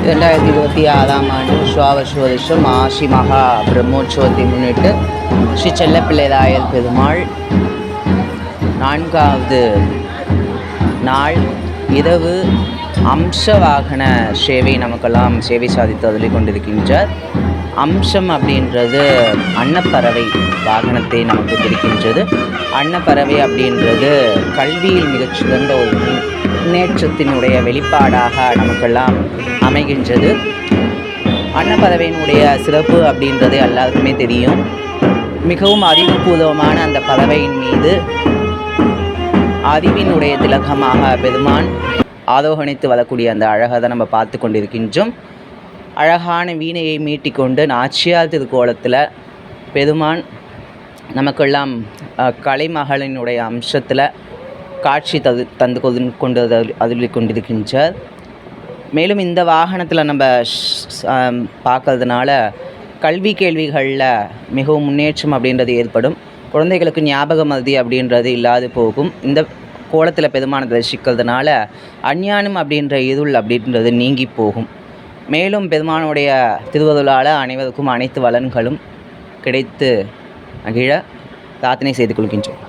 2026ஆம் ஆண்டு ஸ்வாவசு மாசி மகா பிரம்மோற்சவத்தை முன்னிட்டு ஸ்ரீ செல்லப்பிள்ளைராயல் பெருமாள் 4வது நாள் இரவு அம்ச வாகன சேவை நமக்கெல்லாம் சேவை சாதித்து அருளி கொண்டிருக்கின்றார். அம்சம் அப்படின்றது அன்னப்பறவை வாகனத்தை நமக்கு குறிக்கின்றது. அன்னப்பறவை அப்படின்றது கல்வியில் மிகச்சிறந்த ஒரு முன்னேற்றத்தினுடைய வெளிப்பாடாக நமக்கெல்லாம் அமைகின்றது. அன்னப்பறவையினுடைய சிறப்பு அப்படின்றது எல்லாருக்குமே தெரியும். மிகவும் அறிவுபூர்வமான அந்த பறவையின் மீது அறிவினுடைய திலகமாக பெருமான் ஆரோகணித்து வரக்கூடிய அந்த அழகை தான் நம்ம பார்த்து கொண்டிருக்கின்றோம். அழகான வீணையை மீட்டிக்கொண்டு நாச்சியார் திருக்கோலத்தில் பெருமான் நமக்கெல்லாம் கலைமகளினுடைய அம்சத்தில் காட்சி தந்து கொண்டு அருளி கொண்டிருக்கின்றார். மேலும் இந்த வாகனத்தில் நம்ம பார்க்கறதுனால கல்வி கேள்விகளில் மிகவும் முன்னேற்றம் அப்படின்றது ஏற்படும். குழந்தைகளுக்கு ஞாபக மருதி அப்படின்றது இல்லாது போகும். இந்த கோலத்தில் பெருமானை தரிசிக்கிறதுனால அஞ்ஞானம் அப்படின்ற இருள் அப்படின்றது நீங்கி போகும். மேலும் பெருமானுடைய திருவருளால் அனைவருக்கும் அனைத்து வளன்களும் கிடைத்து மகிழ பிரார்த்தனை செய்து கொள்கின்றோம்.